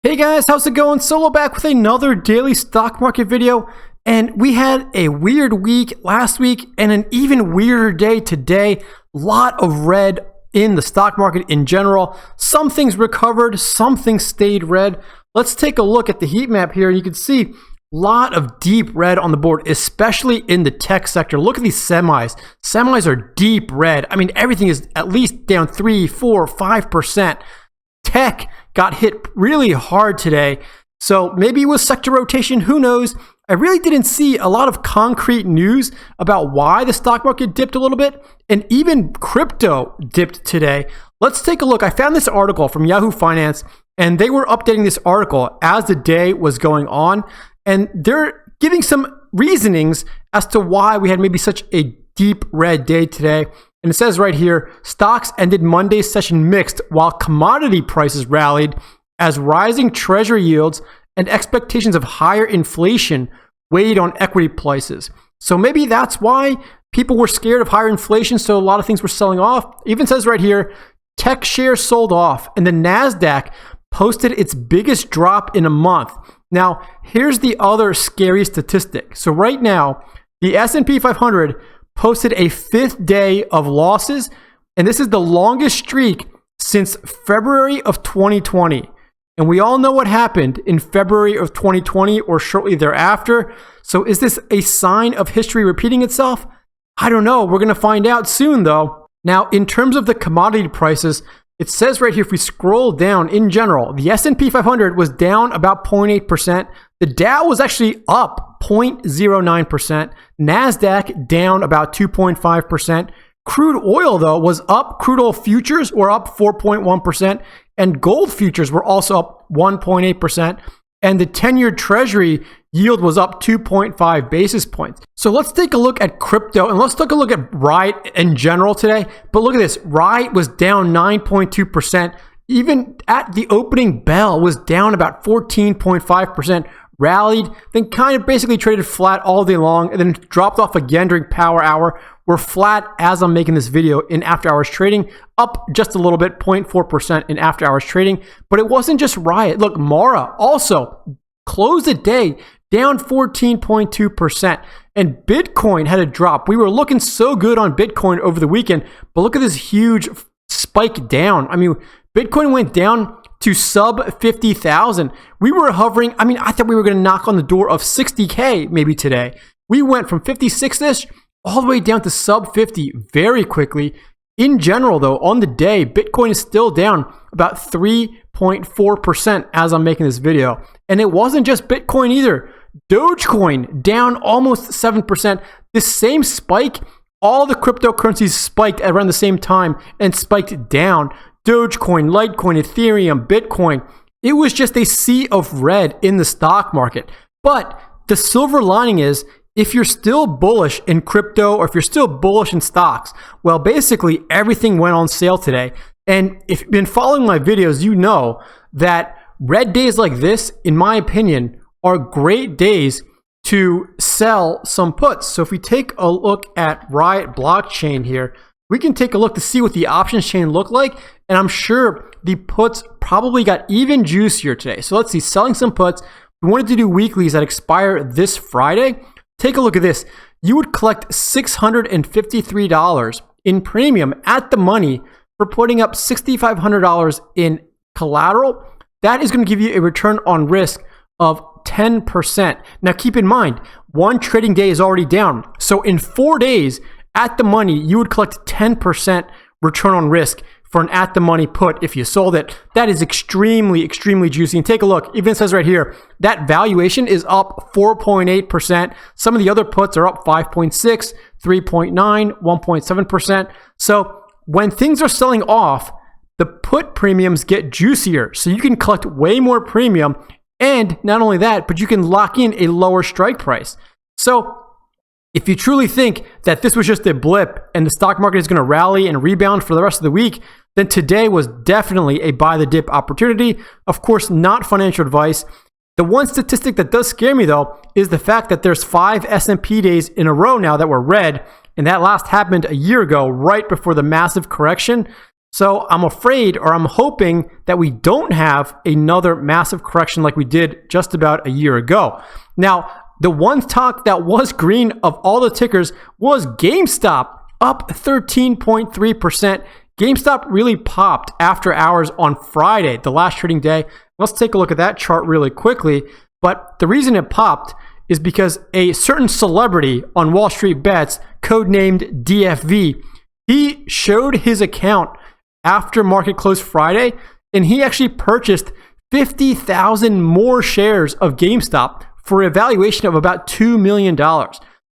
Hey guys, how's it going? Solo back with another daily stock market video. And we had a weird week last week and an even weirder day today. Lot of red in the stock market in general. Some things recovered, some things stayed red. Let's take a look at the heat map here. You can see a lot of deep red on the board, especially in the tech sector. Look at these semis. Semis are deep red. I mean, everything is at least down 3, 4, 5%. Tech got hit really hard today. So maybe it was sector rotation, who knows? I really didn't see a lot of concrete news about why the stock market dipped a little bit, and even crypto dipped today. Let's take a look. I found this article from Yahoo Finance, and they were updating this article as the day was going on, and they're giving some reasonings as to why we had maybe such a deep red day today. And it says right here, stocks ended Monday's session mixed while commodity prices rallied as rising treasury yields and expectations of higher inflation weighed on equity prices. So maybe that's why people were scared of higher inflation, so a lot of things were selling off. It even says right here, tech shares sold off and the NASDAQ posted its biggest drop in a month. Now, here's the other scary statistic. So right now, the S&P 500 posted a 5th day of losses, and this is the longest streak since February of 2020. And we all know what happened in February of 2020 or shortly thereafter. So is this a sign of history repeating itself? I don't know. We're going to find out soon, though. Now, in terms of the commodity prices, it says right here, if we scroll down in general, the S&P 500 was down about 0.8%. The Dow was actually up 0.09%. NASDAQ down about 2.5%. Crude oil, though, was up. Crude oil futures were up 4.1%. And gold futures were also up 1.8%. And the 10-year treasury yield was up 2.5 basis points. So let's take a look at crypto, and let's take a look at Riot in general today. But look at this. Riot was down 9.2%. Even at the opening bell was down about 14.5%. Rallied, then kind of basically traded flat all day long, and then dropped off again during power hour. We're flat as I'm making this video in after hours trading, up just a little bit, 0.4% in after hours trading. But it wasn't just Riot. Look, Mara also closed the day down 14.2%. And Bitcoin had a drop. We were looking so good on Bitcoin over the weekend, but look at this huge spike down. I mean, Bitcoin went down to sub 50,000. We were hovering. I mean, I thought we were going to knock on the door of 60K maybe today. We went from 56-ish all the way down to sub 50 very quickly. In general, though, on the day, Bitcoin is still down about 3.4% as I'm making this video. And it wasn't just Bitcoin either. Dogecoin down almost 7%. This same spike, all the cryptocurrencies spiked around the same time and spiked down. Dogecoin, Litecoin, Ethereum, Bitcoin. It was just a sea of red in the stock market. But the silver lining is, if you're still bullish in crypto or if you're still bullish in stocks, well, basically everything went on sale today. And if you've been following my videos, you know that red days like this, in my opinion, are great days to sell some puts. So if we take a look at Riot Blockchain here, we can take a look to see what the options chain looked like. And I'm sure the puts probably got even juicier today. So let's see, selling some puts. We wanted to do weeklies that expire this Friday. Take a look at this. You would collect $653 in premium at the money for putting up $6,500 in collateral. That is going to give you a return on risk of 10%. Now keep in mind, one trading day is already down. So in 4 days at the money, you would collect 10% return on risk for an at the money put if you sold it. That is extremely, extremely juicy. And take a look, even it says right here, that valuation is up 4.8%. Some of the other puts are up 5.6, 3.9, 1.7%. So when things are selling off, the put premiums get juicier. So you can collect way more premium. And not only that, but you can lock in a lower strike price. So if you truly think that this was just a blip and the stock market is going to rally and rebound for the rest of the week, then today was definitely a buy the dip opportunity. Of course, not financial advice. The one statistic that does scare me, though, is the fact that there's 5 S&P days in a row now that were red, and that last happened a year ago, right before the massive correction. So I'm afraid, or I'm hoping, that we don't have another massive correction like we did just about a year ago. Now, the one stock that was green of all the tickers was Gamestop, up 13.3%. Gamestop really popped after hours on Friday, the last trading day. Let's take a look at that chart really quickly. But the reason it popped is because a certain celebrity on Wall Street Bets, codenamed DFV, he showed his account after market close Friday, and he actually purchased 50,000 more shares of GameStop for a valuation of about $2 million.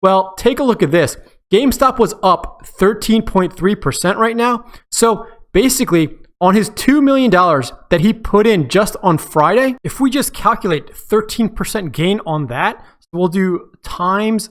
Well, take a look at this. GameStop was up 13.3% right now. So basically, on his $2 million that he put in just on Friday, if we just calculate 13% gain on that, so we'll do times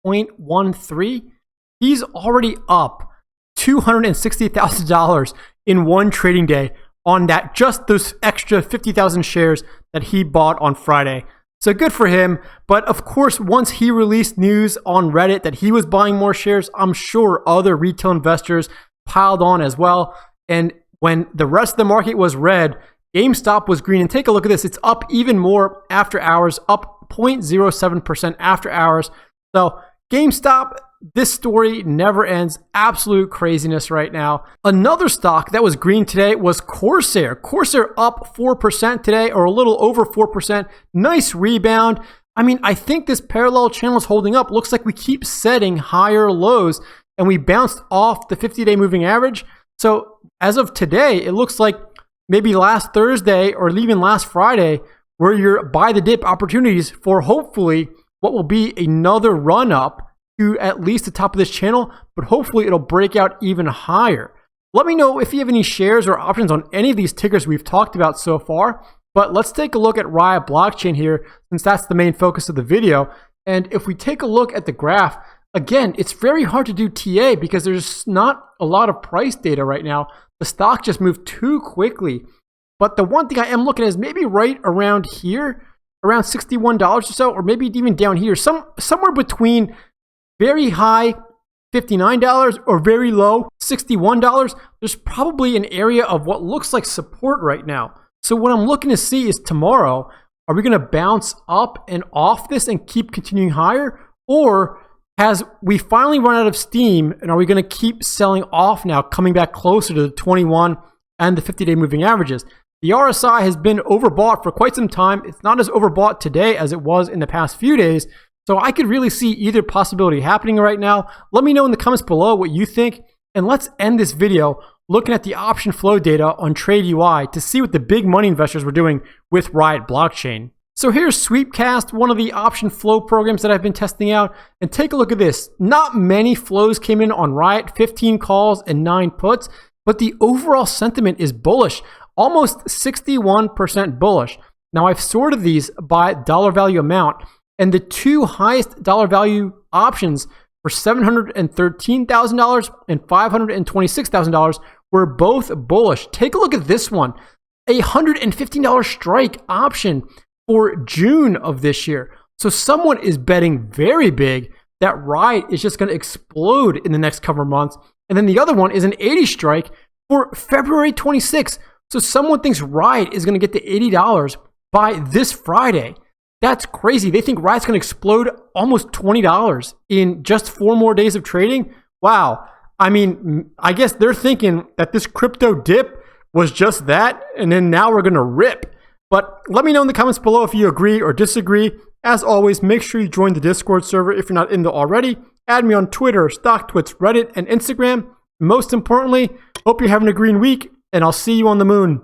0.13, he's already up $260,000 in one trading day on that, just those extra 50,000 shares that he bought on Friday. So good for him. But of course, once he released news on Reddit that he was buying more shares, I'm sure other retail investors piled on as well. And when the rest of the market was red, GameStop was green. And take a look at this. It's up even more after hours, up 0.07% after hours. So GameStop, this story never ends. Absolute craziness right now. Another stock that was green today was Corsair. Corsair up 4% today, or a little over 4%. Nice rebound. I mean, I think this parallel channel is holding up. Looks like we keep setting higher lows, and we bounced off the 50-day moving average. So as of today, it looks like maybe last Thursday or even last Friday were your buy the dip opportunities for hopefully what will be another run up to at least the top of this channel, but hopefully it'll break out even higher. Let me know if you have any shares or options on any of these tickers we've talked about so far. But let's take a look at Riot Blockchain here, since that's the main focus of the video. And if we take a look at the graph, again, it's very hard to do TA because there's not a lot of price data right now. The stock just moved too quickly. But the one thing I am looking at is maybe right around here, around $61 or so, or maybe even down here, somewhere between very high $59 or very low $61. There's probably an area of what looks like support right now. So what I'm looking to see is tomorrow, are we going to bounce up and off this and keep continuing higher? Or has we finally run out of steam, and are we going to keep selling off now, coming back closer to the 21 and the 50-day moving averages? The RSI has been overbought for quite some time. It's not as overbought today as it was in the past few days. So I could really see either possibility happening right now. Let me know in the comments below what you think. And let's end this video looking at the option flow data on Trade UI to see what the big money investors were doing with Riot Blockchain. So here's Sweepcast, one of the option flow programs that I've been testing out. And take a look at this. Not many flows came in on Riot, 15 calls and 9 puts, but the overall sentiment is bullish, almost 61% bullish. Now I've sorted these by dollar value amount, and the two highest dollar value options for $713,000 and $526,000 were both bullish. Take a look at this one, a $115 strike option for June of this year. So someone is betting very big that Riot is just going to explode in the next couple of months. And then the other one is an 80 strike for February 26th. So someone thinks Riot is going to get to $80 by this Friday. That's crazy. They think Riot's going to explode almost $20 in just 4 more days of trading. Wow. I mean, I guess they're thinking that this crypto dip was just that, and then now we're going to rip. But let me know in the comments below if you agree or disagree. As always, make sure you join the Discord server if you're not in there already. Add me on Twitter, StockTwits, Reddit, and Instagram. Most importantly, hope you're having a green week, and I'll see you on the moon.